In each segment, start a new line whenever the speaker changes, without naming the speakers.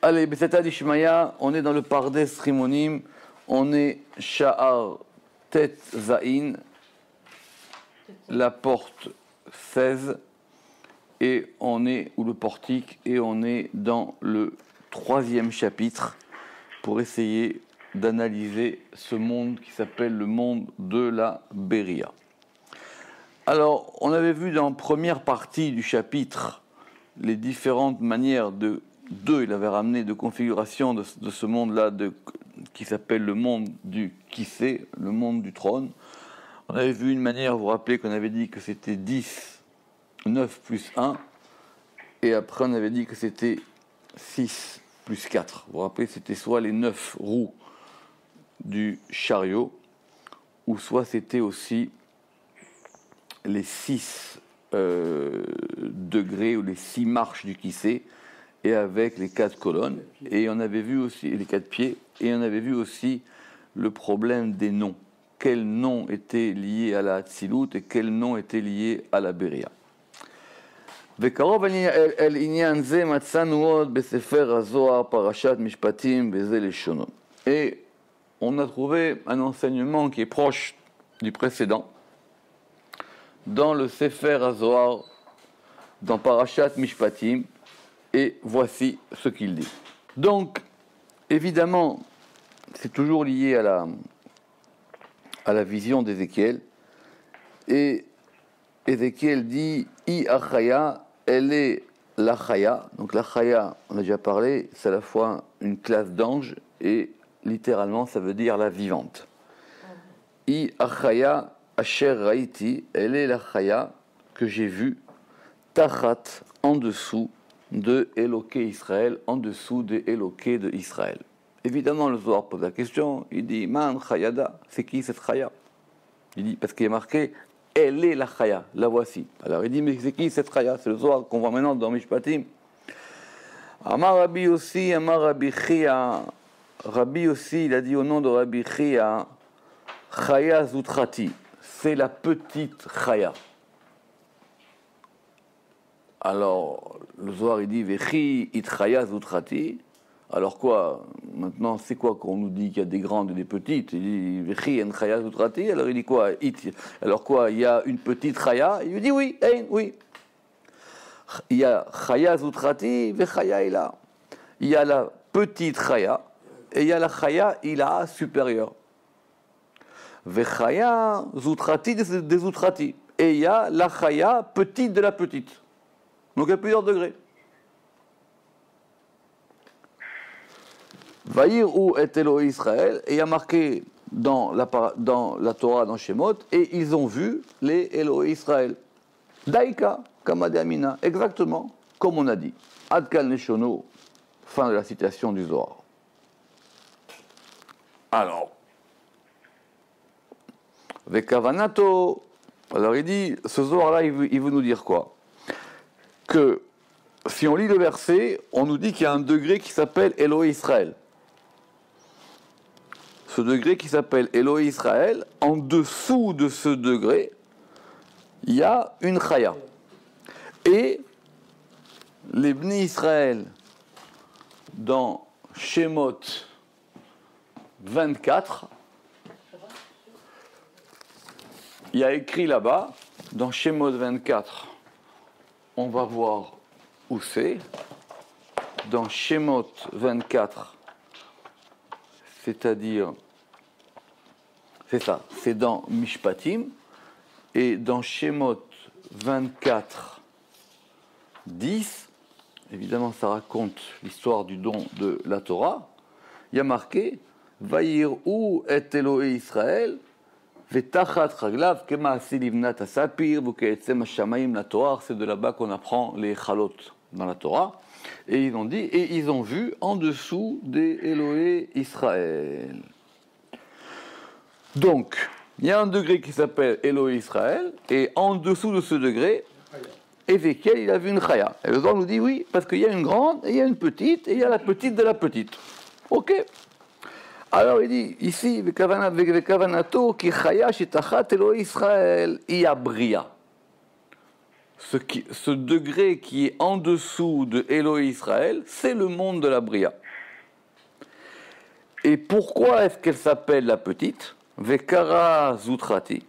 Allez, Besata d'Ishmaya, on est dans le Pardes Rimonim, on est Sha'ar Tet Zain, la porte 16, et on est, ou le portique, et on est dans le 3e chapitre pour essayer d'analyser ce monde qui s'appelle le monde de la Beria. Alors, on avait vu dans la première partie du chapitre les différentes manières il avait ramené de configuration de ce monde-là qui s'appelle le monde du Kissé, le monde du trône. On avait vu une manière, vous vous rappelez qu'on avait dit que c'était 10, 9 plus 1, et après on avait dit que c'était 6 plus 4. Vous vous rappelez, c'était soit les 9 roues du chariot, ou soit c'était aussi les 6 degrés ou les 6 marches du Kissé, et avec les 4 colonnes, et on avait vu aussi les 4 pieds, et on avait vu aussi le problème des noms. Quel nom était lié à la Hatzilut et quel nom était lié à la Beria. וקרוב אל עניין זה מצאנו עוד בספר הזוהר פרשת משפטים וזה לשונו. Et on a trouvé un enseignement qui est proche du précédent dans le Sefer HaZohar, dans Parashat Mishpatim, et voici ce qu'il dit. Donc, évidemment, c'est toujours lié à la vision d'Ézéchiel, et Ézéchiel dit « I achaya » elle est la chaya. Donc la chaya, on a déjà parlé, c'est à la fois une classe d'ange et littéralement ça veut dire la vivante. I achaya asher raiti, elle est la chaya que j'ai vue, tachat, en dessous de Éloqué Israël, en dessous de Éloqué de Israël. Évidemment, le Zohar pose la question, il dit Man chayada, c'est qui cette chaya? Il dit, parce qu'il est marqué elle est la chaya, la voici. Alors il dit, mais c'est qui cette chaya? C'est le Zohar qu'on voit maintenant dans Mishpatim. Amar Rabbi aussi, Amar Rabbi Chia. Rabbi aussi, il a dit au nom de Rabbi Chia, chaya zutrati, c'est la petite chaya. Alors le Zohar il dit, vechi it chaya zutrati. Alors quoi? Maintenant, c'est quoi qu'on nous dit qu'il y a des grandes et des petites? Il dit Vechi en chaya zutrati. Alors il dit quoi? Alors quoi? Il y a une petite chaya? Il lui dit oui, oui. Il y a chaya zutrati, vechaya ila. Il y a la petite chaya et il y a la chaya ila supérieure. Vechaya zutrati des zutrati. Et il y a la chaya petite de la petite. Donc il y a plusieurs degrés. Vaïr ou et Elohé Israël, et il y a marqué dans la Torah, dans Shemot, et ils ont vu les Elohé Israël. Daïka, Kamade Amina, exactement comme on a dit. Adkal Neshono, fin de la citation du Zohar. Alors, Vekavanato, alors il dit, ce Zohar-là, il veut nous dire quoi? Que si on lit le verset, on nous dit qu'il y a un degré qui s'appelle Elohé Israël. Ce degré qui s'appelle Elohé Israël, en dessous de ce degré, il y a une chaya. Et les Bnei Israël, dans Shemot 24, il y a écrit là-bas, dans Shemot 24, on va voir où c'est. Dans Shemot 24, c'est-à-dire, c'est ça, c'est dans Mishpatim, et dans Shemot 24, 10, évidemment ça raconte l'histoire du don de la Torah, il y a marqué Vaïr ou et Elohé Israël, Vetachat Raglav, Kemaasi Livnat Asapir, Vukeetzem Hashamayim, la Torah, c'est de là-bas qu'on apprend les chalot dans la Torah. Et ils ont dit, et ils ont vu en dessous des Elohé Israël. Donc, il y a un degré qui s'appelle Elohé Israël, et en dessous de ce degré, Ézéchiel, il a vu une chaya. Et le Zohar nous dit oui, parce qu'il y a une grande, et il y a une petite, et il y a la petite de la petite. Ok. Alors il dit, ici, Vekavanato, ki chaya shitachat Elohé Israël, iya bria. ce degré qui est en dessous de Elohé Israël, c'est le monde de la Bria. Et pourquoi est-ce qu'elle s'appelle la petite? Vekara Zutrati.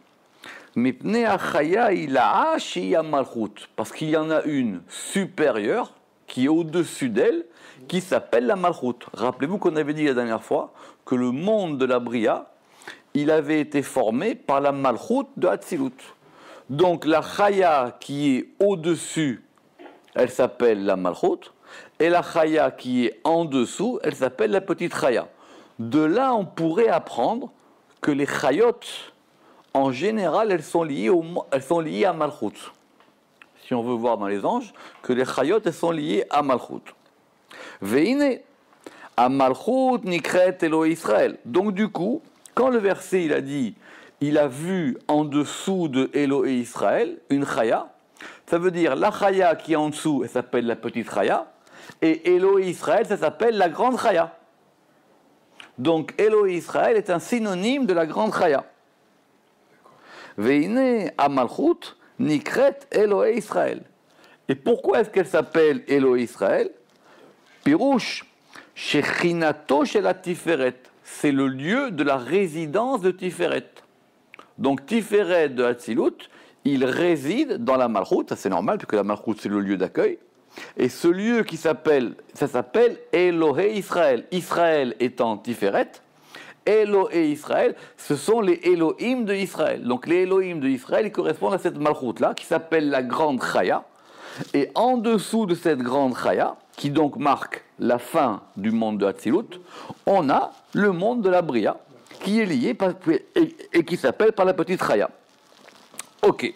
Mipnei Achaya Ilaha Sheya Malchut. Parce qu'il y en a une supérieure qui est au-dessus d'elle, qui s'appelle la Malchut. Rappelez-vous qu'on avait dit la dernière fois que le monde de la Bria, il avait été formé par la Malchut de Hatzilut. Donc la Chaya qui est au-dessus, elle s'appelle la Malchut, et la Chaya qui est en dessous, elle s'appelle la petite Chaya. De là, on pourrait apprendre que les Chayot, en général, elles sont liées à Malchut. Si on veut voir dans les anges, que les Chayot, elles sont liées à Malchut. Veine, à Malchut nikret Elohé Israël. Donc du coup, quand le verset, il a dit, il a vu en dessous de Elohé Israël une Chaya, ça veut dire la Chaya qui est en dessous, elle s'appelle la petite Chaya, et Elohé Israël, ça s'appelle la grande Chaya. Donc Elohé Israël est un synonyme de la grande Chaya. Veine à Malchut nikret Elohé Israël. Et pourquoi est-ce qu'elle s'appelle Elohé Israël? Pirouche, Shechinato shel Tiferet. C'est le lieu de la résidence de Tiferet. Donc Tiferet de Hatzilut, il réside dans la Malchut, ça c'est normal, puisque la Malchut c'est le lieu d'accueil. Et ce lieu ça s'appelle Elohé Israël. Israël étant Tiferet, Elohé Israël, ce sont les Elohim de Israël. Donc les Elohim de Israël, ils correspondent à cette Malchut-là, qui s'appelle la grande Chaya. Et en dessous de cette grande Chaya, qui donc marque la fin du monde de Hatzilut, on a le monde de la Bria, qui est lié et qui s'appelle par la petite Chaya. Ok.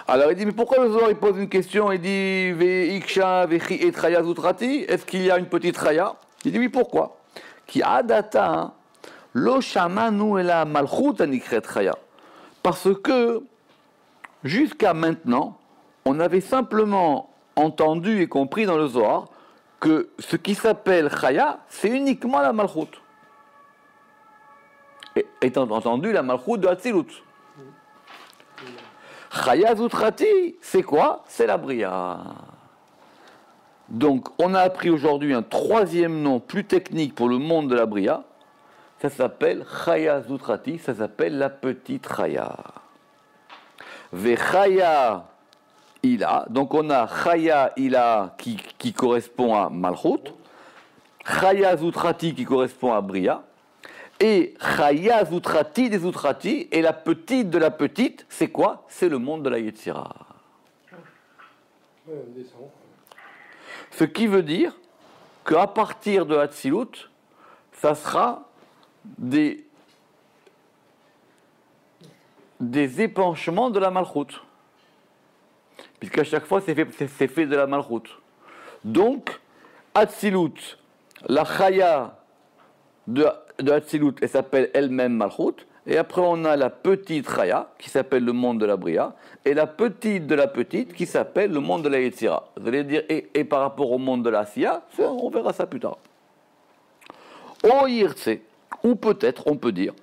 Alors il dit, mais pourquoi le Zohar il pose une question, il dit, Ve'iksha vechi et Chaya Zutrati, est-ce qu'il y a une petite Chaya? Il dit, oui, pourquoi? Qui adata, lo shamanu ela malchut anikret Chaya. Parce que, jusqu'à maintenant, on avait simplement entendu et compris dans le Zohar que ce qui s'appelle Chaya, c'est uniquement la Malchut. Et étant entendu la Malchut de Hatzilut. Chaya Zutrati, c'est quoi? C'est la Bria. Donc, on a appris aujourd'hui un troisième nom plus technique pour le monde de la Bria. Ça s'appelle Chaya Zutrati, ça s'appelle la petite Chaya. Vechaya Ila, donc on a Chaya Ila qui correspond à Malchut, Chaya Zutrati qui correspond à Bria, et Chaya Zutrati des Zutrati, et la petite de la petite, c'est quoi? C'est le monde de la Yetzira. Ce qui veut dire qu'à partir de Hatzilut, ça sera des épanchements de la Malchut. Puisqu'à chaque fois, c'est fait de la Malchut. Donc, Hatzilut, la Chaya de Hatzilut, elle s'appelle elle-même Malchut. Et après, on a la petite Chaya, qui s'appelle le monde de la Bria. Et la petite de la petite, qui s'appelle le monde de la Yetzira. Vous allez dire, et par rapport au monde de la Asiya, on verra ça plus tard. O Yirtse, ou peut-être, on peut dire,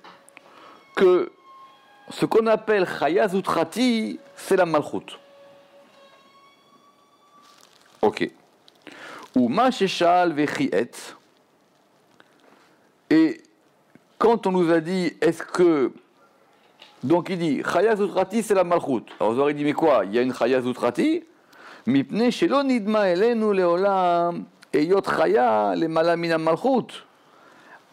que ce qu'on appelle Chaya Zutrati, c'est la Malchut. Ok. Ou Masheshal Vechiet. Et quand on nous a dit, est-ce que. Donc il dit, Chaya Zutrati, c'est la Malchut. Alors vous aurez dit, mais quoi? Il y a une Chaya Zutrati? Mipne Shelo Nidma Elenu Leolam, Eyot Chaya Lemala Mina Malchut.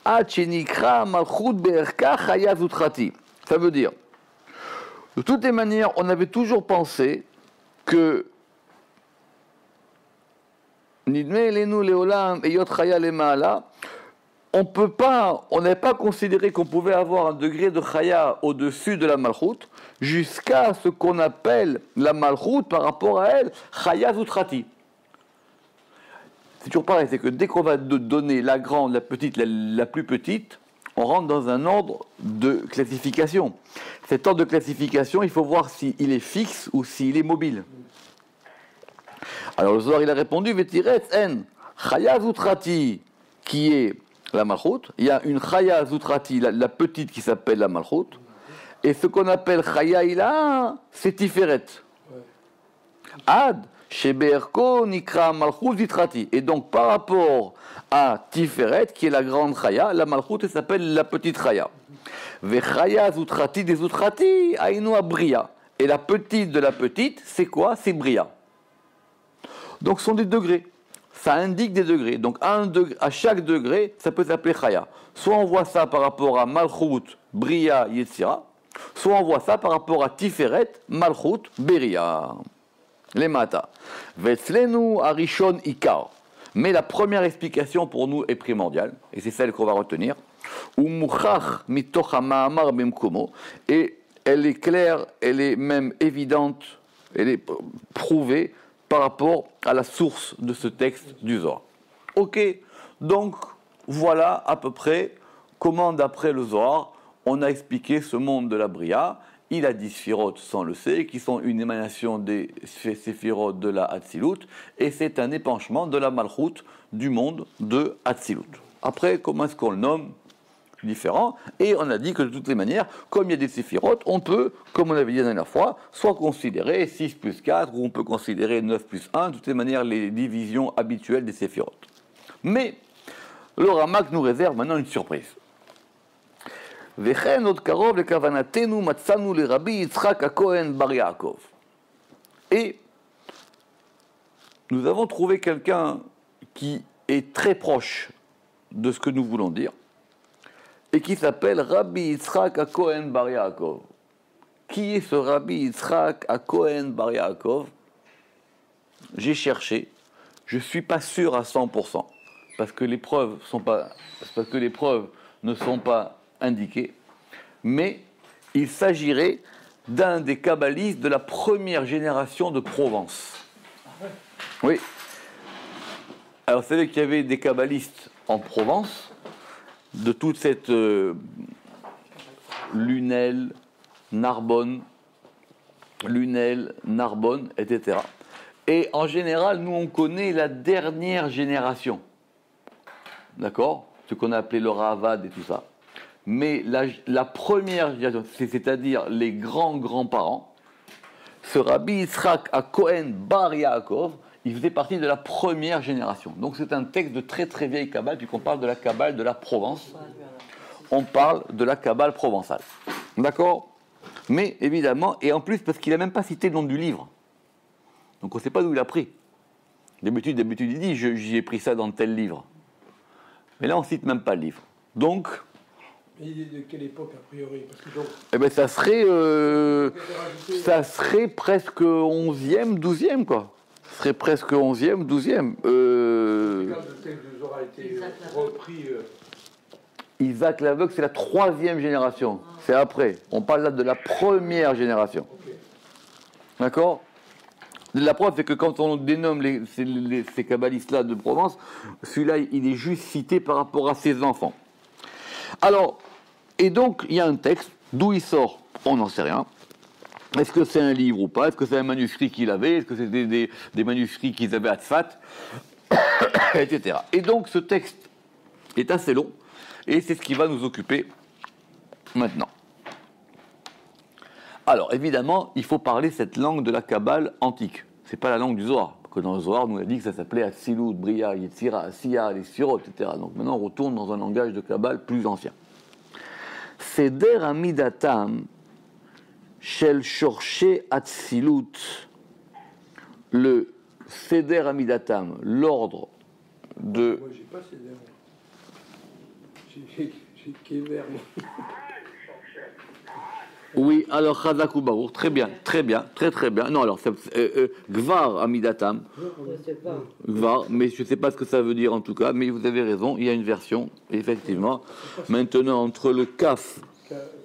Ad Shenikra Malchut Be'erka Chaya Zutrati. Ça veut dire, de toutes les manières, on avait toujours pensé que Nidme Elenu Leolam, Eyot Chaya Lemala. On n'avait pas considéré qu'on pouvait avoir un degré de Chaya au-dessus de la Malchut, jusqu'à ce qu'on appelle la Malchut par rapport à elle, Chaya Zutrati. C'est toujours pareil, c'est que dès qu'on va donner la grande, la petite, la plus petite, on rentre dans un ordre de classification. Cet ordre de classification, il faut voir s'il est fixe ou s'il est mobile. Alors le Zohar, il a répondu, Vetiretz en, Chaya Zutrati, qui est la Malchut, il y a une Chaya Zutrati, la petite qui s'appelle la Malchut, et ce qu'on appelle Chaya Ila, c'est Tiferet. Ad, Sheberko, Nikra, Malchut, Zitrati. Et donc, par rapport à Tiferet, qui est la grande Chaya, la Malchut, elle s'appelle la petite Chaya. Vechaya, Zutrati, des Zutrati, Aïnou, Bria. Et la petite de la petite, c'est quoi? C'est Bria. Donc, ce sont des degrés. Ça indique des degrés. Donc, à chaque degré, ça peut s'appeler Chaya. Soit on voit ça par rapport à Malchut, Bria, Yetzira, soit on voit ça par rapport à Tiferet, Malchut, Beria. Les Mata. Vetzlenu Arishon Ikar. Mais la première explication pour nous est primordiale, et c'est celle qu'on va retenir. Umuchach mitoch ha'ma'amar b'mkomo. Et elle est claire, elle est même évidente, elle est prouvée par rapport à la source de ce texte du Zohar. Ok, donc voilà à peu près comment, d'après le Zohar, on a expliqué ce monde de la Bria. Il a 10 sphirotes, ça on le sait, qui sont une émanation des sphirotes de la Hatzilut, et c'est un épanchement de la Malchut du monde de Hatzilut. Après, comment est-ce qu'on le nomme? Différent, et on a dit que de toutes les manières, comme il y a des séphirotes, on peut, comme on avait dit la dernière fois, soit considérer 6 plus 4, ou on peut considérer 9 plus 1, de toutes les manières, les divisions habituelles des séphirotes. Mais le Ramak nous réserve maintenant une surprise. וכן עוד קרוב לכוונתנו מצאנו לרבי יצחק הכהן בר יעקב. Et nous avons trouvé quelqu'un qui est très proche de ce que nous voulons dire, et qui s'appelle Rabbi Yitzhak HaKohen Bar Yaakov. Qui est ce Rabbi Yitzhak HaKohen Bar Yaakov? J'ai cherché, je ne suis pas sûr à 100%, parce que les preuves ne sont pas indiquées, mais il s'agirait d'un des kabbalistes de la première génération de Provence. Oui. Alors, vous savez qu'il y avait des kabbalistes en Provence, de toute cette Lunel, Narbonne, etc. Et en général, nous, on connaît la dernière génération. D'accord? Ce qu'on a appelé le Ravad et tout ça. Mais la première génération, c'est-à-dire les grands-grands-parents, ce Rabbi Yitzhak HaKohen Bar Yaakov, il faisait partie de la première génération. Donc c'est un texte de très très vieille Kabbale, puisqu'on parle de la Kabbale de la Provence. On parle de la Kabbale provençale. D'accord? Mais évidemment, et en plus parce qu'il n'a même pas cité le nom du livre. Donc on ne sait pas d'où il a pris. D'habitude il dit, j'ai pris ça dans tel livre. Mais là on ne cite même pas le livre. Donc...
Mais il est de quelle époque a priori? Parce que donc,
eh bien ça serait presque 11e, 12e quoi. Ce serait presque 11e, 12e.
quand le texte de Zohar a été repris...
Isaac l'aveugle, c'est la 3e génération. C'est après. On parle là de la première génération.
Okay.
D'accord? La preuve, c'est que quand on dénomme ces kabbalistes-là de Provence, celui-là, il est juste cité par rapport à ses enfants. Alors, et donc, il y a un texte. D'où il sort? On n'en sait rien. Est-ce que c'est un livre ou pas? Est-ce que c'est un manuscrit qu'il avait? Est-ce que c'est des manuscrits qu'ils avaient à Tzfat? Etc. Et donc, ce texte est assez long, et c'est ce qui va nous occuper maintenant. Alors, évidemment, il faut parler cette langue de la Kabbale antique. C'est pas la langue du Zohar. Que dans le Zohar, nous a dit que ça s'appelait Hatzilut, Bria, Yetzira, Asiya, les Sphirot, etc. Donc maintenant, on retourne dans un langage de Kabbale plus ancien. Seder Amidatam Shel Shorshe Hatzilut. Le Seder Amidatam, l'ordre de...
Moi, j'ai pas Seder. J'ai Kever.
Oui, alors Chazak ou Baruch, très bien, très bien. Non, alors, Gvar Amidatam, Gvar, mais je ne sais pas ce que ça veut dire en tout cas, mais vous avez raison, il y a une version, effectivement. Maintenant, entre le Kaf,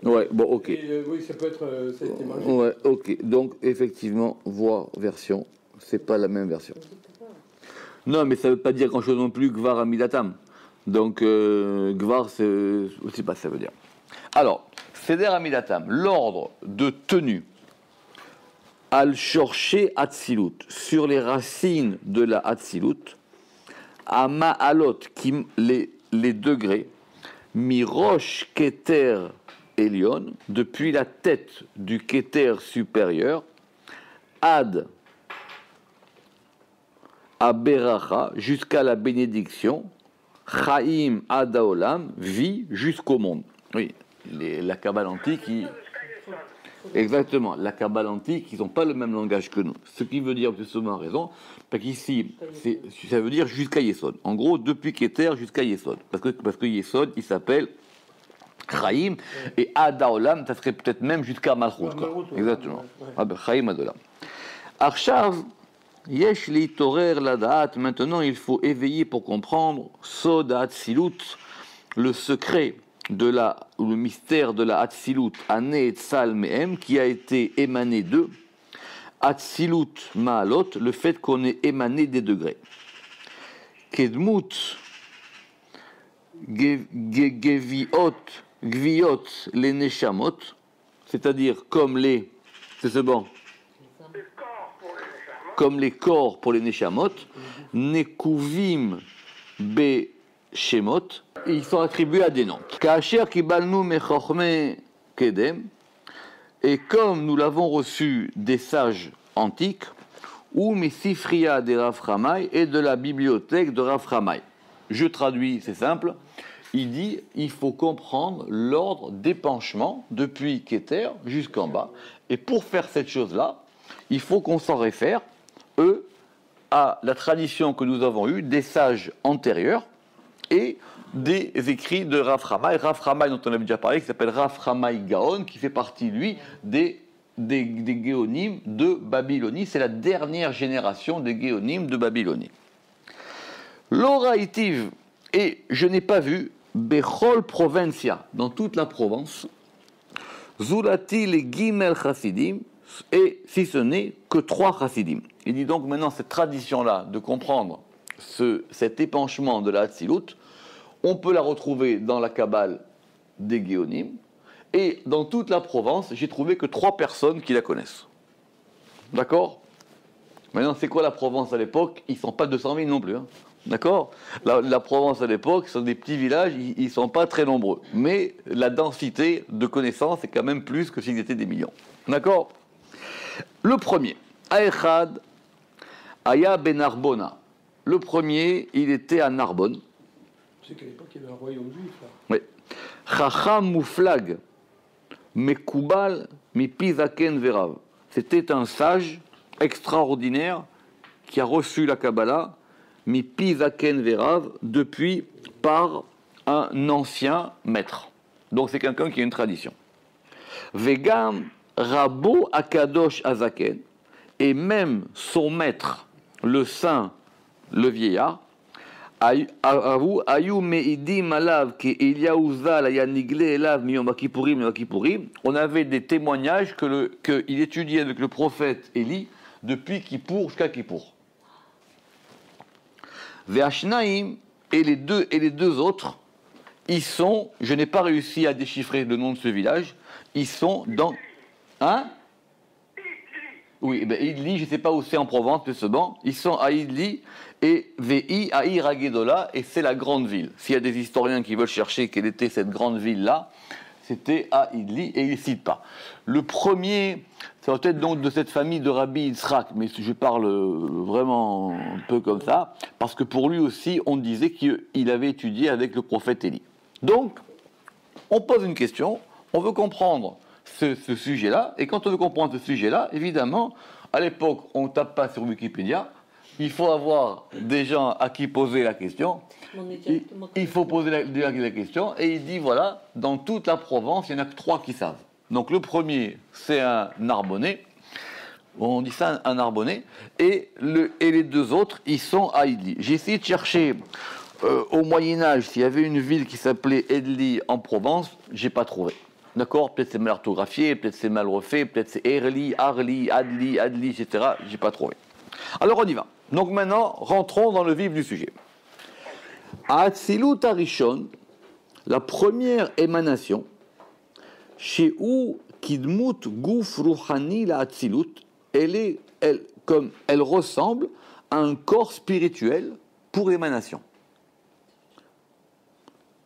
ouais, bon, ok.
Oui, ça peut être, ça a été marqué.
Ouais, ok, donc effectivement, voir version, c'est pas la même version. Non, mais ça ne veut pas dire grand-chose non plus, Gvar Amidatam. Donc, Gvar, je ne sais pas ce que ça veut dire. Alors, Seder Amidatam, l'ordre de tenue, Al-Shorché Hatzilut, sur les racines de la Hatzilut, à Ma'alot, les degrés, Mirosh Keter Elion, depuis la tête du Keter supérieur, Ad Aberacha, jusqu'à la bénédiction, Chaim Adaolam, vie jusqu'au monde. Oui, la Kabbale antique, exactement, la Kabbale antique, ils n'ont pas le même langage que nous. Ce qui veut dire, justement, a raison, parce qu'ici, ça veut dire jusqu'à Yesod. En gros, depuis Keter jusqu'à Yesod. Parce que Yesod, il s'appelle Chaim, et Adaolam, ça serait peut-être même jusqu'à Malchut. Exactement. Chaim Adaolam. Arshav, Yesh li torer la da'at. Maintenant, il faut éveiller pour comprendre Sod Hatzilut, le secret ou le mystère de la Hatzilut, Ané et Tzal Mehem, qui a été émané d'eux. Hatzilut Ma'alot, le fait qu'on est émané des degrés. Kedmut Gviot, les Neshamot, c'est-à-dire comme les. C'est bon. Comme les corps pour les Neshamot, Nekuvim Be Shemot, ils sont attribués à des noms. Kacher Kibalnu Mechochme Kedem, et comme nous l'avons reçu des sages antiques, ou Misifria de Rav Hamai et de la bibliothèque de Rav Hamai. Je traduis, c'est simple. Il dit il faut comprendre l'ordre d'épanchement depuis Keter jusqu'en bas. Et pour faire cette chose-là, il faut qu'on s'en réfère à la tradition que nous avons eue des sages antérieurs et des écrits de Rav Hamai. Rav Hamai, dont on avait déjà parlé, qui s'appelle Rav Hamai Gaon, qui fait partie, lui, des Géonim de Babylonie. C'est la dernière génération des Géonim de Babylonie. L'Oraïtiv, et je n'ai pas vu, Bechol Provincia, dans toute la Provence, Zulati les Gimel Chassidim, et si ce n'est que 3 chassidim. Il dit donc maintenant cette tradition-là de comprendre cet épanchement de la Hatzilut, on peut la retrouver dans la Kabbale des Géonim, et dans toute la Provence, j'ai trouvé que 3 personnes qui la connaissent. D'accord ? Maintenant, c'est quoi la Provence à l'époque ? Ils ne sont pas 200 000 non plus. Hein. D'accord ? La Provence à l'époque, ce sont des petits villages, ils ne sont pas très nombreux. Mais la densité de connaissances est quand même plus que s'ils étaient des millions. D'accord ? Le premier, Aechad Aya ben Narbona. Le premier, il était à Narbonne.
C'est qu'à l'époque, il y avait un royaume juif, là.
Oui. Chacham Mouflag, Mekubal, Mipizaken Verav. C'était un sage extraordinaire qui a reçu la Kabbalah, Mipizaken Verav, depuis par un ancien maître. Donc c'est quelqu'un qui a une tradition. Vegam Rabo Akadosh Azaken, et même son maître, le saint, le vieillard, Ayu Meidim Alav ki Eliaouzal Ayanigle Elav Miyom Kippurim, on avait des témoignages qu'il étudiait avec le prophète Élie depuis Kippour jusqu'à Kippour. Ve'ashnaim, et les deux autres, ils sont, je n'ai pas réussi à déchiffrer le nom de ce village, ils sont dans. Hein? Oui, ben Idli, je ne sais pas où c'est en Provence, mais c'est bon. Ils sont à Idli et Vei à Iragedola, et c'est la grande ville. S'il y a des historiens qui veulent chercher quelle était cette grande ville-là, c'était à Idli, et ils ne citent pas. Le premier, ça va être donc de cette famille de Rabbi Yitzhak, mais je parle vraiment un peu comme ça, parce que pour lui aussi, on disait qu'il avait étudié avec le prophète Élie. Donc, on pose une question, on veut comprendre ce sujet-là, et quand on veut comprendre ce sujet-là, évidemment, à l'époque, on ne tape pas sur Wikipédia, il faut avoir des gens à qui poser la question, il faut poser la question, et il dit, voilà, dans toute la Provence, il n'y en a que 3 qui savent. Donc le premier, c'est un Narbonnais, on dit ça un Narbonnais, et les 2 autres, ils sont à Idli. J'ai essayé de chercher au Moyen-Âge s'il y avait une ville qui s'appelait Idli en Provence, j'ai pas trouvé. D'accord, peut-être c'est mal orthographié, peut-être c'est mal refait, peut-être c'est Erli, Arli, Adli, etc. J'ai pas trouvé. Alors on y va. Donc maintenant, rentrons dans le vif du sujet. Hatzilut Arishon, la première émanation, chez où Kidmut Guf Ruhani la Hatzilut, elle ressemble à un corps spirituel pour émanation.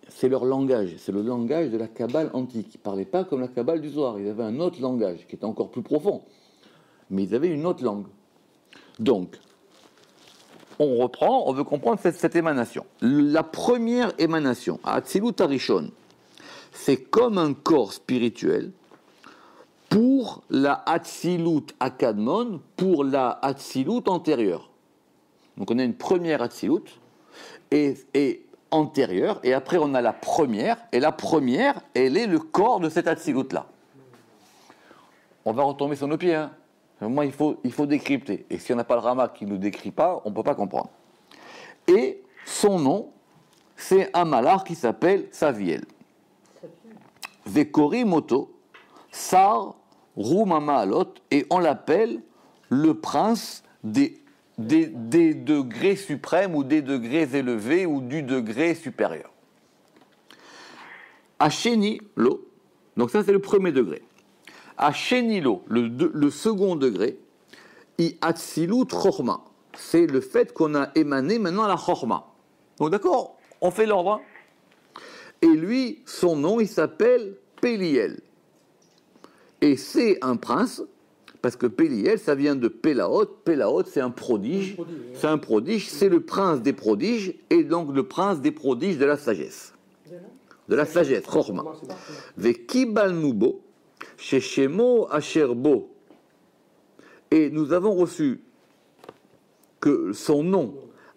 C'est leur langage, c'est le langage de la Kabbale antique. Ils ne parlaient pas comme la Kabbale du Zohar, ils avaient un autre langage qui était encore plus profond. Mais ils avaient une autre langue. Donc, on reprend, on veut comprendre cette émanation. La première émanation, Hatzilut Arishon, c'est comme un corps spirituel pour la Hatzilut Akadmon, pour la Hatzilut antérieure. Donc on a une première Hatzilut et antérieure, et après on a la première, et la première, elle est le corps de cette Hatzilut-là. On va retomber sur nos pieds, hein. Moi, il faut décrypter. Et si on n'a pas le Rama qui ne nous décrit pas, on ne peut pas comprendre. Et son nom, c'est un malach qui s'appelle Saviel. Vekori Moto, Sar Rumama Alot, et on l'appelle le prince des degrés suprêmes ou des degrés élevés ou du degré supérieur. Hacheni Lo, donc ça c'est le premier degré. Hachenilo, le second degré, I Hatzilut Chorma, c'est le fait qu'on a émané maintenant la Chorma. Donc d'accord, on fait l'ordre. Et lui, son nom, il s'appelle Péliel. Et c'est un prince, parce que Péliel, ça vient de Pélaot. Pélaot, c'est un prodige. C'est un prodige, c'est le prince des prodiges, et donc le prince des prodiges de la sagesse. De la sagesse, Chorma. Vekibal Nubo, chez Shemo Asherbo. Et nous avons reçu que son nom,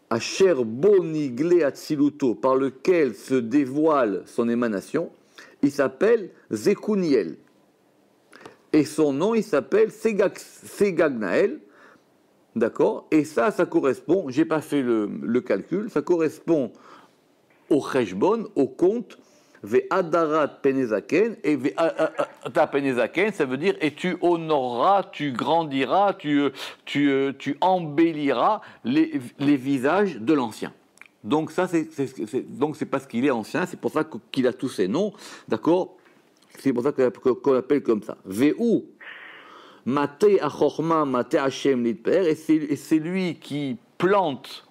Asherbo Nigle Atziluto, par lequel se dévoile son émanation, il s'appelle Zekuniel. Et son nom, il s'appelle Segagnael. D'accord? Et ça correspond, j'ai pas fait le calcul, ça correspond au Cheshbon, au compte, Ve'adarat Penezaken, et Ve'ata Penezaken, ça veut dire, et tu honoreras, tu grandiras, tu embelliras les visages de l'ancien. Donc ça, donc c'est parce qu'il est ancien, c'est pour ça qu'il a tous ces noms, d'accord? C'est pour ça qu'on l'appelle comme ça. Ve'u, Mate Achorma, Mate Hashem Litper, et c'est lui qui plante,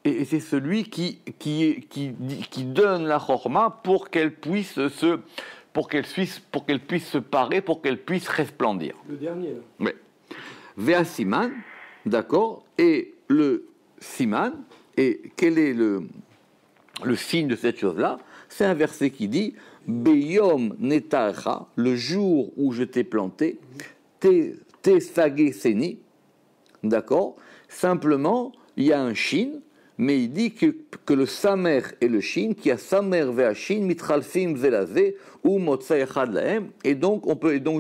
et c'est celui qui donne la chorma pour qu'elle puisse se parer, pour qu'elle puisse resplendir.
Le dernier.
Oui. Vea Siman, d'accord, et le Siman, et quel est le signe de cette chose-là? C'est un verset qui dit Beyom Netacha, le jour où je t'ai planté, te sagé seni, d'accord, simplement, il y a un shin, mais il dit que le samer et le shin, qui a samer vea shin, mitralfim zelazé, ou motza echad lahem, et donc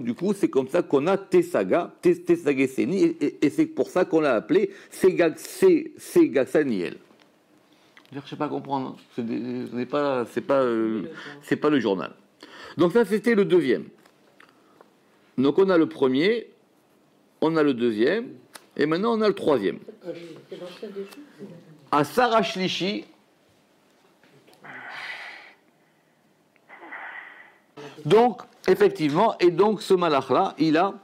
du coup, c'est comme ça qu'on a tesagé seni, et c'est pour ça qu'on l'a appelé Segagsaniel. Je ne sais pas comprendre, c'est pas le journal. Donc ça, c'était le deuxième. Donc on a le premier, on a le deuxième, et maintenant on a le troisième. À Sarashlishi, donc effectivement, et donc ce malach-là, il a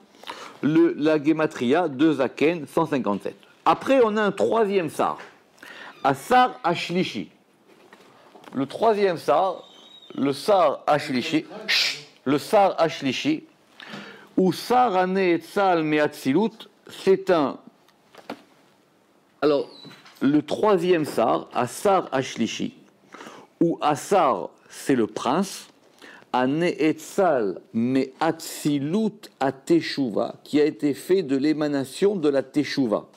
la Gematria de Zaken 157. Après, on a un troisième sar. Asar Ashlishi. Le troisième sar, le sar Ashlishi, ou sar ane etzal meatzilut, c'est un. Alors, le troisième sar, Asar Ashlishi, ou Asar, c'est le prince, ane etzal meatzilut ateshuva, qui a été fait de l'émanation de la teshuva.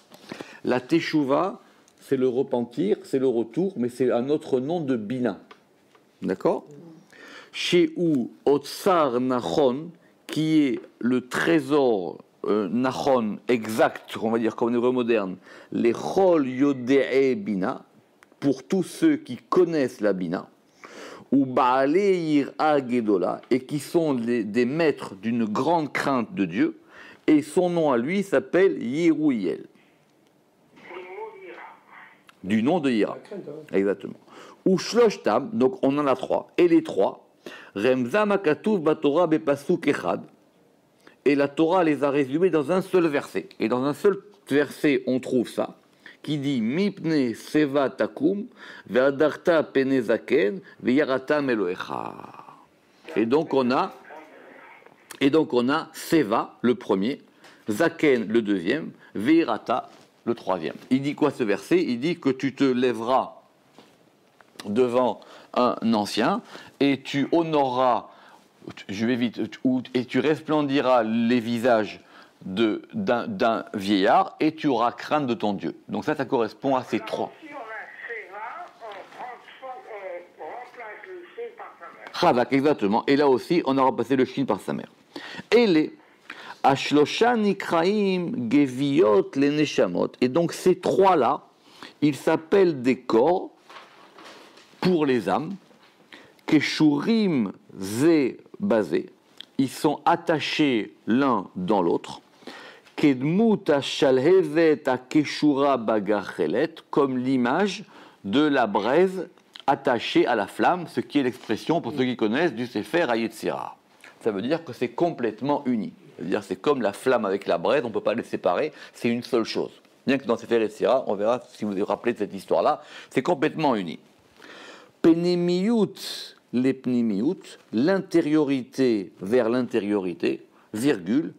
La teshuva, c'est le repentir, c'est le retour, mais c'est un autre nom de Bina. D'accord? Chez où Otsar Nachon, qui est le trésor Nachon exact, on va dire comme hébreu moderne, les Chol Yodee Bina, pour tous ceux qui connaissent la Bina, ou Baaleir Agedola, et qui sont des maîtres d'une grande crainte de Dieu, et son nom à lui s'appelle Yerouiel. Du nom de Hira. Exactement. Ou Shloshtam, donc on en a trois. Et les trois, Remza Makatouf Batora Bepasuk Echad. Et la Torah les a résumés dans un seul verset. Et dans un seul verset, on trouve ça, qui dit Mipne Seva Takum, Ve'adarta Penezaken, Ve'yarata Meloecha. Et donc on a Seva, le premier, Zaken, le deuxième, Veirata, le troisième. Il dit quoi ce verset? Il dit que tu te lèveras devant un ancien et tu honoreras, je vais vite, et tu resplendiras les visages d'un vieillard et tu auras crainte de ton Dieu. Donc ça correspond à ces trois. Chazak, exactement. Et là aussi, on a remplacé le shin par sa mère. Et les Ashlosha Nikraim Geviot les Neshamot. Et donc ces trois-là, ils s'appellent des corps pour les âmes. Keshurim Ze Bazé. Ils sont attachés l'un dans l'autre. Kedmut Ashalhevet Akeshura Bagachelet, comme l'image de la braise attachée à la flamme, ce qui est l'expression, pour ceux qui connaissent, du Sefer HaYetzirah. Ça veut dire que c'est complètement uni. C'est-à-dire c'est comme la flamme avec la braise, on ne peut pas les séparer, c'est une seule chose. Bien que dans Sefer HaYetzirah, on verra si vous vous rappelez de cette histoire-là, c'est complètement uni. Penemiut, les pnimiut, l'intériorité vers l'intériorité, virgule,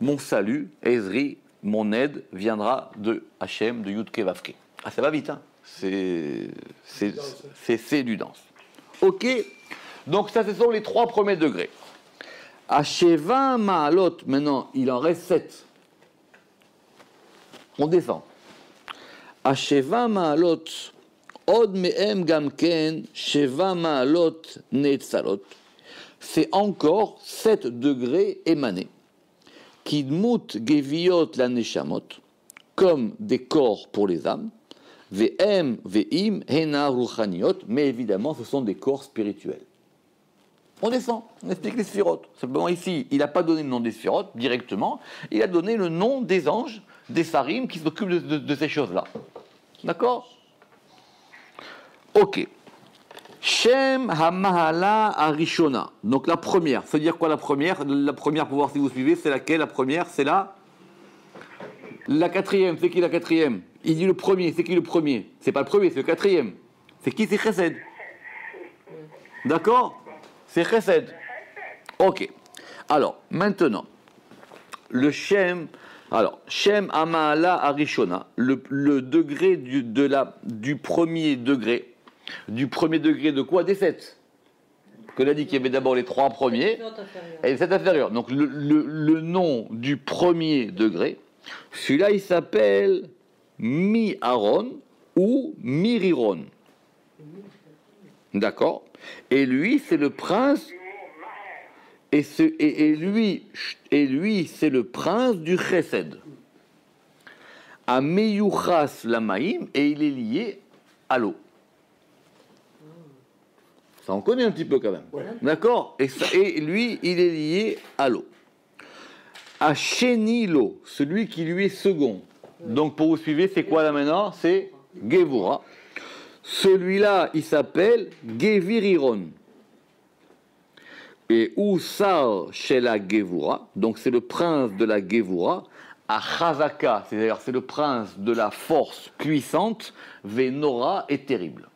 mon salut, Ezri, mon aide viendra de Hachem, de Yudke Vavke. Ah, ça va vite, hein? C'est du danse. Ok, donc ça, ce sont les trois premiers degrés. Asheva Ma'alot, maintenant, il en reste 7. On descend. Asheva Ma'alot, Od Me'em Gamken, Sheva Ma'alot Netzalot. C'est encore 7 degrés émanés. Kidmut Geviot la Neshamot, comme des corps pour les âmes. Ve'em, ve'im, hena ruchaniot, mais évidemment, ce sont des corps spirituels. On descend, on explique les sphirotes. Simplement ici, il n'a pas donné le nom des sphirotes directement, il a donné le nom des anges, des sarim, qui s'occupent de ces choses-là. D'accord? Ok. Shem hamahala arishona. Donc la première, ça veut dire quoi la première? La première, pour voir si vous suivez, c'est laquelle? La première, c'est la quatrième. C'est qui la quatrième? Il dit le premier, c'est qui le premier? C'est pas le premier, c'est le quatrième. C'est qui? C'est Chesed. D'accord? C'est Chesed. Ok. Alors, maintenant, le Shem, Shem Amaala Arishona, le degré du premier degré. Du premier degré de quoi? Des 7. Que l'a dit qu'il y avait d'abord les 3 premiers et les 7 inférieurs. Donc le nom du premier degré, celui-là il s'appelle Mi-Aaron ou Miriron. D'accord? Et lui c'est le prince, et lui c'est le prince du Chesed. À Meyuchas Lamaïm, et il est lié à l'eau. Ça, on connaît un petit peu quand même. Ouais. D'accord? Et lui, il est lié à l'eau. À Shenilo, celui qui lui est second. Donc, pour vous suivre, c'est quoi là maintenant? C'est Gevura. Celui-là, il s'appelle Geviriron. Et Oussar chez la Gevura, donc c'est le prince de la Gevura, à Chazaka, c'est-à-dire c'est le prince de la force puissante, Venora est terrible.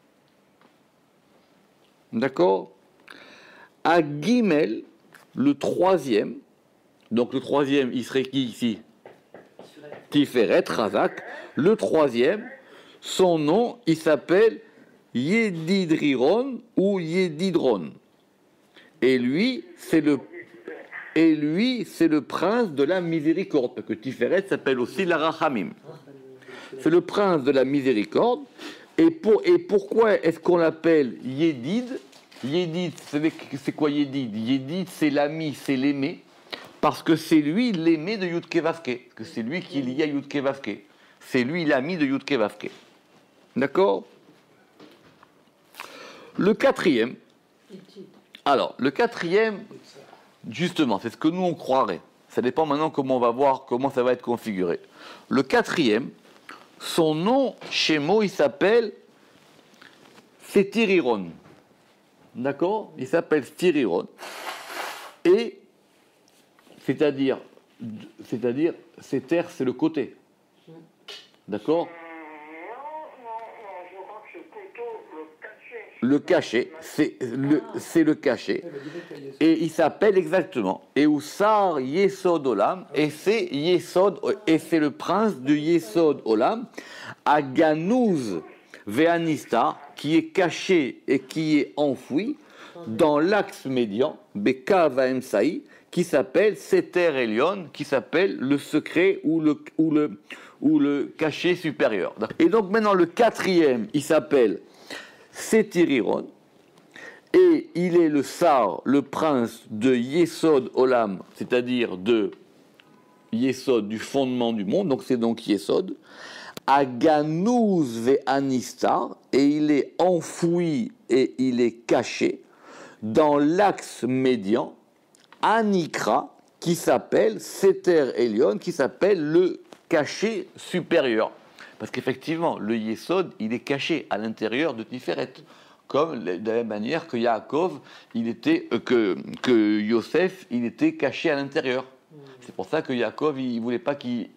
D'accord? À Gimel, le troisième, donc le troisième, il serait qui ici? Tiferet, Razak. Le troisième, son nom, il s'appelle Yedidriron ou Yedidron. Et lui, c'est le prince de la miséricorde, parce que Tiferet s'appelle aussi la Rachamim. C'est le prince de la miséricorde. Et pourquoi est-ce qu'on l'appelle Yedid? Yedid, c'est quoi Yedid? Yedid, c'est l'ami, c'est l'aimé, parce que c'est lui l'aimé de Yudke Vavke, que c'est lui qui est lié à Yudke Vavke. C'est lui l'ami de Yudke Vavke. D'accord? Le quatrième. Alors, le quatrième, justement, c'est ce que nous on croirait. Ça dépend maintenant comment on va voir, comment ça va être configuré. Le quatrième, son nom, chez Mo, il s'appelle Stiriron. D'accord? Il s'appelle Stiriron. Et, c'est-à-dire, Seter, c'est le côté. D'accord?
Non, je crois que ce couteau,
le cachet, c'est le cachet. Et il s'appelle exactement Eusar Yesod Olam, et c'est Yesod, et c'est le prince de Yesod Olam, Aganouz Ve'anistar, qui est caché et qui est enfoui dans l'axe médian, Beka Vaemsaï, qui s'appelle Seter Elion, qui s'appelle le secret ou le cachet supérieur. Et donc maintenant le quatrième, il s'appelle Setiriron, et il est le Sar, le prince de Yesod Olam, c'est-à-dire de Yesod, du fondement du monde, donc c'est donc Yesod, Aganouz Ve'anistar, et il est enfoui et il est caché dans l'axe médian, Anikra, qui s'appelle Seter Elion, qui s'appelle le cachet supérieur. Parce qu'effectivement, le Yesod, il est caché à l'intérieur de Tiferet. Comme de la même manière que Yaakov, que Yosef, il était caché à l'intérieur. C'est pour ça que Yaakov, il voulait pas qu'il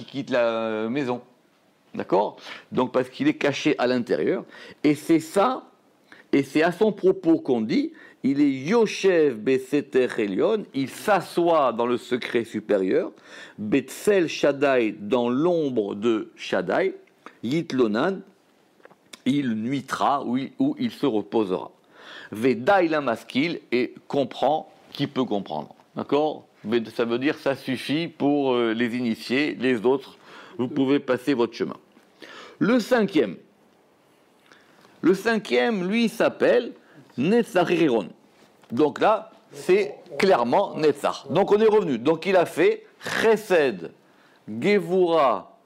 quitte la maison. D'accord ? Donc parce qu'il est caché à l'intérieur. Et c'est ça, et c'est à son propos qu'on dit, il est Yoshev Beseter Elion, il s'assoit dans le secret supérieur, Betsel Shaddai, dans l'ombre de Shaddai, Yitlonan, il nuitera ou il se reposera. Vedaï la maskil, et comprend qui peut comprendre. D'accord ? Ça veut dire ça suffit pour les initiés, les autres, vous pouvez passer votre chemin. Le cinquième, lui, s'appelle Netzariron. Donc là, c'est clairement Netzar. Donc on est revenu. Donc il a fait Chesed, Gevura,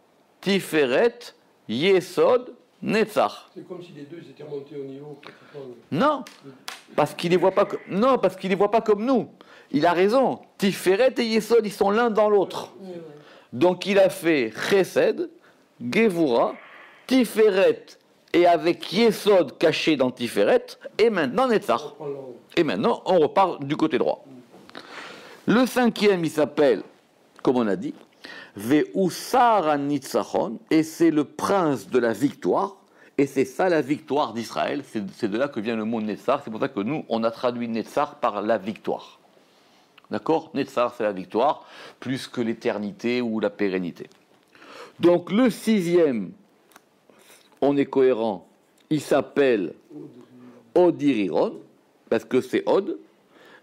Tiferet, Yesod, Netzar.
C'est comme si les deux étaient remontés au niveau.
Non, parce qu'il ne les voit pas. Non, parce qu'il les voit pas comme nous. Il a raison. Tiferet et Yesod, ils sont l'un dans l'autre. Donc il a fait Chesed, Gevura, Tiferet, et avec Yesod caché dans Tiferet, et maintenant Netzar. Et maintenant, on repart du côté droit. Le cinquième, il s'appelle, comme on a dit, Ve'usar Nitzachon, et c'est le prince de la victoire, et c'est ça la victoire d'Israël. C'est de là que vient le mot Netzar. C'est pour ça que nous, on a traduit Netzar par la victoire. D'accord ? Netzar, c'est la victoire, plus que l'éternité ou la pérennité. Donc le sixième, on est cohérent, il s'appelle Odiriron, parce que c'est Od,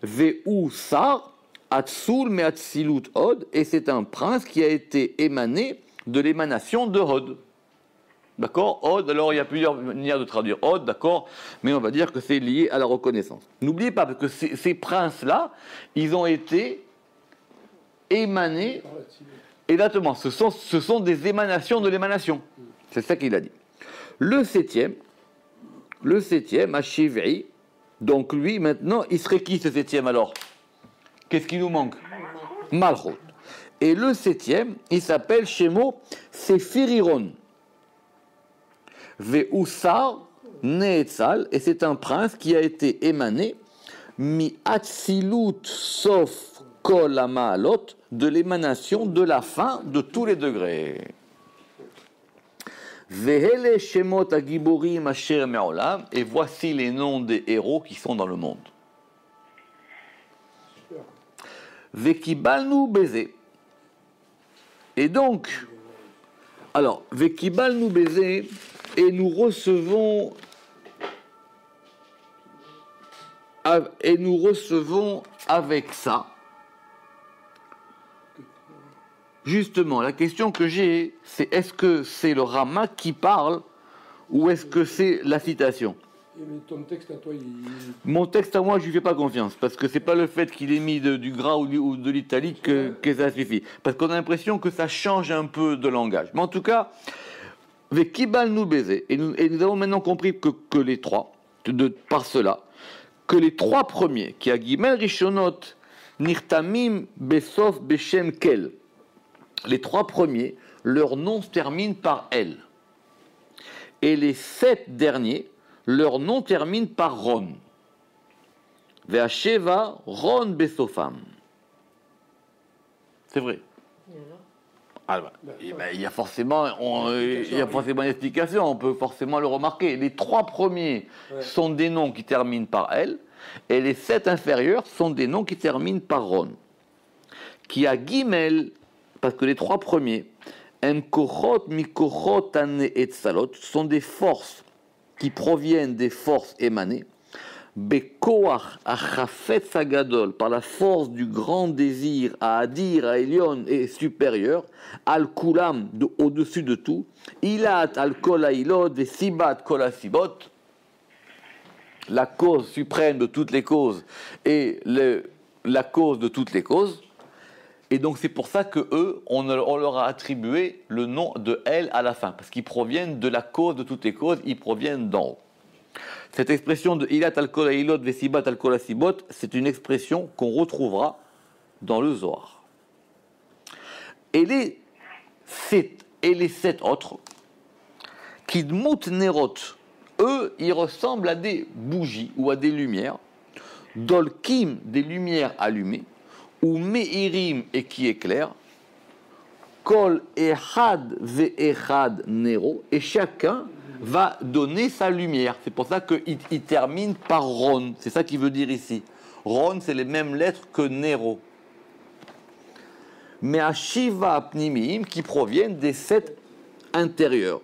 Ve'u Sar, Atsul me Atsilut Od, et c'est un prince qui a été émané de l'émanation de Od. D'accord ? Od, alors il y a plusieurs manières de traduire Od, d'accord ? Mais on va dire que c'est lié à la reconnaissance. N'oubliez pas que ces princes-là, ils ont été émanés, exactement, ce sont des émanations de l'émanation. C'est ça qu'il a dit. Le septième, Hashiv'i, donc lui, maintenant, il serait qui ce septième alors ? Qu'est-ce qui nous manque ? Malchut. Et le septième, il s'appelle Shemo Sephiriron. Ve'usar Neetzal, et c'est un prince qui a été émané, Mi Atzilut Sof Kol Amaalot, de l'émanation de la fin de tous les degrés. Vehele Shemot Agiborim Asher Me'olam, et voici les noms des héros qui sont dans le monde. Vekibalnu Beze. Et donc, alors, Vekibalnu Beze, et nous recevons avec ça. Justement, la question que j'ai, c'est est-ce que c'est le Rama qui parle ou est-ce que c'est la citation ?
Mais ton texte à toi,
Mon texte à moi, je lui fais pas confiance parce que c'est pas le fait qu'il ait mis du gras ou de l'italique que ça suffit. Parce qu'on a l'impression que ça change un peu de langage. Mais en tout cas, avec Kibal nous baiser, et nous avons maintenant compris que les trois, par cela, que les trois premiers, qui a Gimel Rishonot, Nirtamim, Besof, Beshem, Kel, les trois premiers, leur nom se termine par L. Et les 7 derniers, leur nom termine par Ron. Ve'asheva, Ron Besofam. C'est vrai. Alors, il y a forcément une explication, on peut forcément le remarquer. Les 3 premiers sont des noms qui terminent par L, et les 7 inférieurs sont des noms qui terminent par Ron. Qui a Gimel, parce que les 3 premiers, Kochot, Mikochot, Ane et Tsalot, sont des forces qui proviennent des forces émanées. Bekoach achafetz agadol, par la force du grand désir à Adir, à Elion et supérieur, al kulam, au-dessus de tout, ilat al kol hailod et sibat kol hasibot, la cause suprême de toutes les causes et la cause de toutes les causes. Et donc c'est pour ça que eux, on leur a attribué le nom de El à la fin, parce qu'ils proviennent de la cause de toutes les causes, ils proviennent d'en haut. Cette expression de Ilat al-Kol Hailot Vesibat al-Kol Hasibot, c'est une expression qu'on retrouvera dans le Zohar. Et les 7 autres, Kidmut Nerot, eux, ils ressemblent à des bougies ou à des lumières, Dolkim, des lumières allumées, ou Meirim, et qui éclairent, Kol Echad Ve'echad Nero, et chacun va donner sa lumière. C'est pour ça qu'il termine par Ron. C'est ça qu'il veut dire ici. Ron, c'est les mêmes lettres que Nero. Mais à Shiva Pnimim, qui proviennent des 7 intérieurs.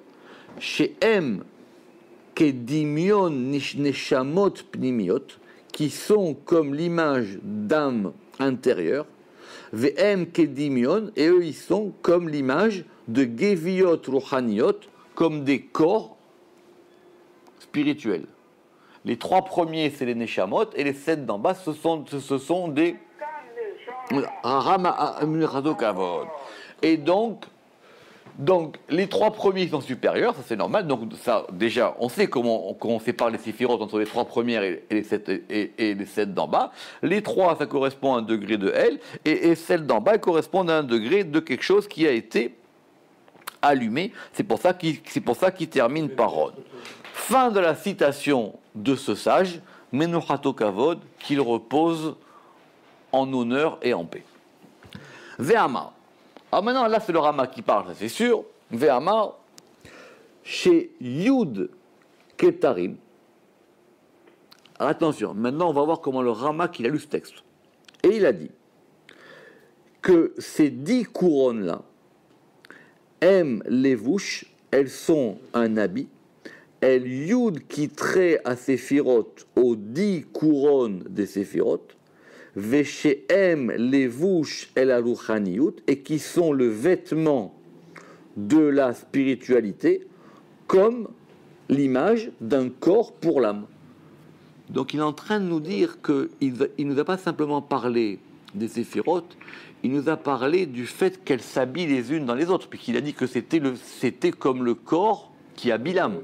Chez M, Kedimion Neshamot Pnimiot, qui sont comme l'image d'âme intérieure. VM Kedimion, et eux, ils sont comme l'image de Geviot Ruchaniot, comme des corps spirituels. Les 3 premiers, c'est les Neshamot, et les 7 d'en bas, ce sont des et donc les 3 premiers sont supérieurs, ça c'est normal. Donc ça, déjà, on sait comment on sépare les séphirotes entre les 3 premières et les 7 d'en bas. Les 3, ça correspond à un degré de L, et celles d'en bas correspondent à un degré de quelque chose qui a été allumé. C'est pour ça qu'il termine par Ron. Fin de la citation de ce sage, Menuchato Kavod, qu'il repose en honneur et en paix. Ve'amar. Alors maintenant, là, c'est le Rama qui parle, ça c'est sûr. Ve'amar, chez Yud Ketarim. Alors attention, maintenant on va voir comment le Rama qu'il a lu ce texte. Et il a dit que ces 10 couronnes-là, M Levouch, elles sont un habit. El Yud qui trait à Séphiroth aux 10 couronnes des Séphiroth, Veshem Levouch El Aruchaniyut, et qui sont le vêtement de la spiritualité, comme l'image d'un corps pour l'âme. Donc il est en train de nous dire qu'il ne nous a pas simplement parlé des Séphiroth, il nous a parlé du fait qu'elles s'habillent les unes dans les autres, puisqu'il a dit que c'était comme le corps qui habille l'âme.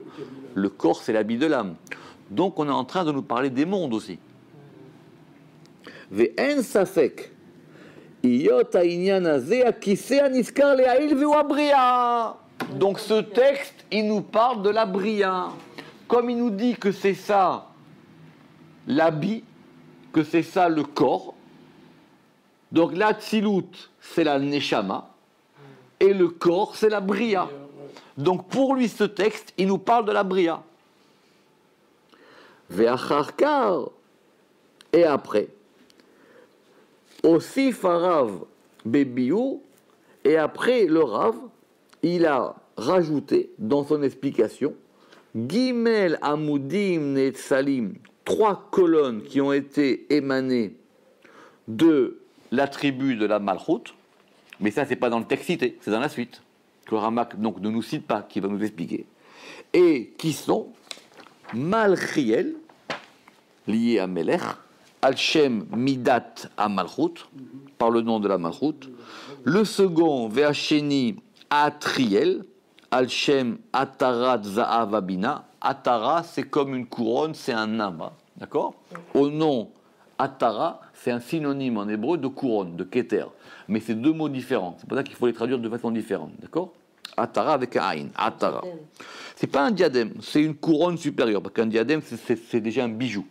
Le corps, c'est l'habit de l'âme. Donc on est en train de nous parler des mondes aussi. Ve'en safek, iyot ha'inyan hazeh ha'kiseh haniskar le'ha'il ve'hu ha'bria. Donc ce texte, il nous parle de la bria. Comme il nous dit que c'est ça l'habit, que c'est ça le corps, donc la tzilut, c'est la neshama, et le corps, c'est la bria. Donc pour lui, ce texte, il nous parle de la bria. Ve'acharkar, et après, aussi Farav Bebiou, et après le Rav, il a rajouté dans son explication Gimel Amudim Netzalim, 3 colonnes qui ont été émanées de l'attribut de la Malchut, mais ça c'est pas dans le texte cité, c'est dans la suite, que le Ramak donc ne nous cite pas, qui va nous expliquer, et qui sont Malchiel, lié à Melech, Al-Shem Midat Amalchut, par le nom de la Malchut. Le second, Ve'acheni Atriel, Al-Shem Atarat Za'av Abina. Atara, c'est comme une couronne, c'est un amas, d'accord? Au nom Atara, c'est un synonyme en hébreu de couronne, de keter. Mais c'est 2 mots différents. C'est pour ça qu'il faut les traduire de façon différente, d'accord? Atara avec un aïn, Atara. C'est pas un diadème, c'est une couronne supérieure, parce qu'un diadème, c'est déjà un bijou.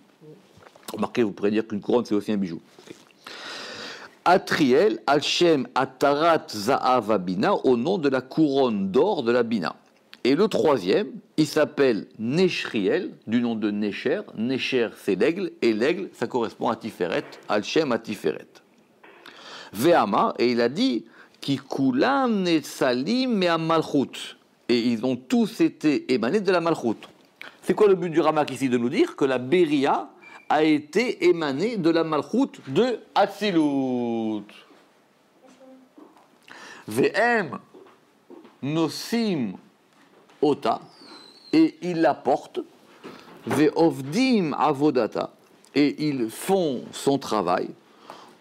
Remarquez, vous pourrez dire qu'une couronne, c'est aussi un bijou. Okay. Atriel, Al-Shem, Atarat, Za'av, Bina, au nom de la couronne d'or de la Bina. Et le troisième, il s'appelle Neshriel, du nom de Nesher. Nesher, c'est l'aigle, et l'aigle, ça correspond à Tiferet, Al-Shem à Tiferet. Ve'ama, et il a dit, Ki kulam netzalim me'am malchut. Et ils ont tous été émanés de la malchut. C'est quoi le but du Ramak ici? De nous dire que la Beria a été émanée de la malchut de Atzilut. Ve'em nosim ota, et ils la portent. Ve'ovdim avodata, et ils font son travail.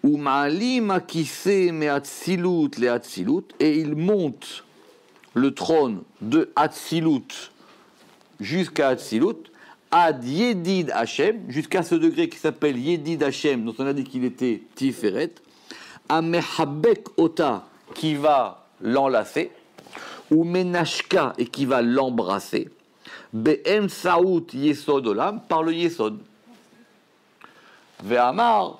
U'ma'alim akise me'atzilut le'atzilut, et ils montent le trône de Atzilut jusqu'à Atzilut, ad Yedid Hashem, jusqu'à ce degré qui s'appelle Yedid Hashem, dont on a dit qu'il était Tiferet, à Mehabek Ota, qui va l'enlacer, ou Menashka, et qui va l'embrasser, Be'em Saout Yesod Olam, par le Yesod. Ve'amar,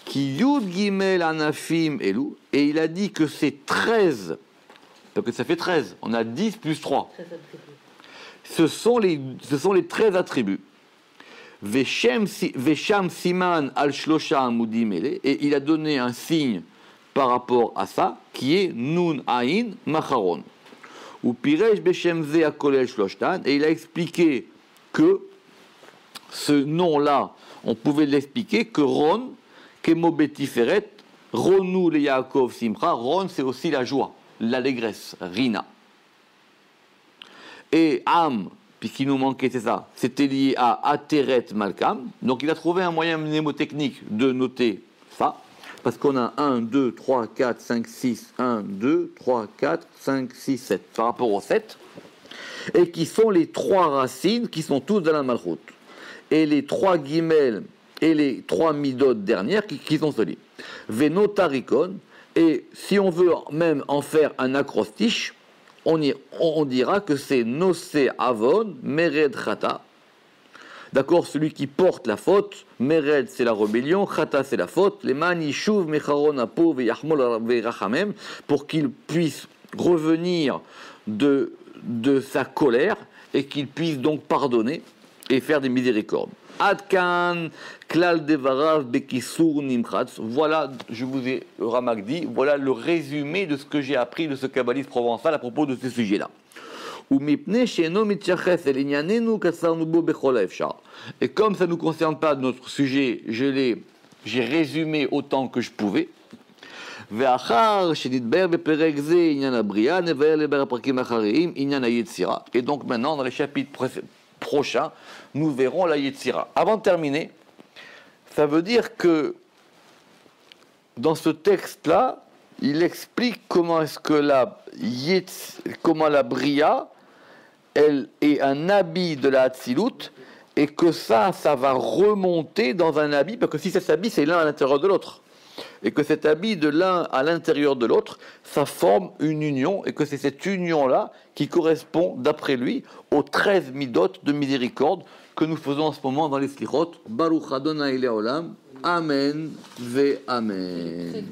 ki Yud Gimel Anafim Elou, et il a dit que c'est 13, donc ça fait 13, on a 10 plus 3. Ce sont les 13 attributs. Vesham siman al shlosha amudim ele, et il a donné un signe par rapport à ça, qui est nun ain macharon. Ou piresh beshem ze akolel shloshtan, et il a expliqué que ce nom-là, on pouvait l'expliquer que Ron, kemo betiferet, Ronu le Yaakov simcha, Ron c'est aussi la joie, l'allégresse, Rina. Et Am, puisqu'il nous manquait, c'est ça, c'était lié à Ateret Malkam. Donc il a trouvé un moyen mnémotechnique de noter ça, parce qu'on a 1, 2, 3, 4, 5, 6, 1, 2, 3, 4, 5, 6, 7, par rapport aux 7, et qui sont les 3 racines qui sont toutes dans la Malchut. Et les 3 guimels et les 3 midot dernières qui sont solides. Venotarikon, et si on veut même en faire un acrostiche, on dira que c'est Nosé Avon, Mered Chata. D'accord, celui qui porte la faute, Mered c'est la rébellion, Chata c'est la faute, les mani shuv mecharon apo veyachmol veyrachamem, pour qu'il puisse revenir de sa colère et qu'il puisse donc pardonner et faire des miséricordes. Adkan, klal devarav bekisur nimchatz. Voilà, je vous ai, Ramak dit, voilà le résumé de ce que j'ai appris de ce kabbaliste provençal à propos de ce sujet-là. Et comme ça ne nous concerne pas notre sujet, j'ai résumé autant que je pouvais. Et donc maintenant, dans les chapitres prochains, nous verrons la Yetzira. Avant de terminer, ça veut dire que dans ce texte-là, il explique comment est-ce que comment la Bria, elle est un habit de la Hatzilut, et que ça va remonter dans un habit, parce que si cet habit, c'est l'un à l'intérieur de l'autre, et que cet habit de l'un à l'intérieur de l'autre, ça forme une union, et que c'est cette union-là qui correspond, d'après lui, aux 13 midot de miséricorde que nous faisons en ce moment dans les slichot. Baruch Adonai Leolam. Amen ve Amen.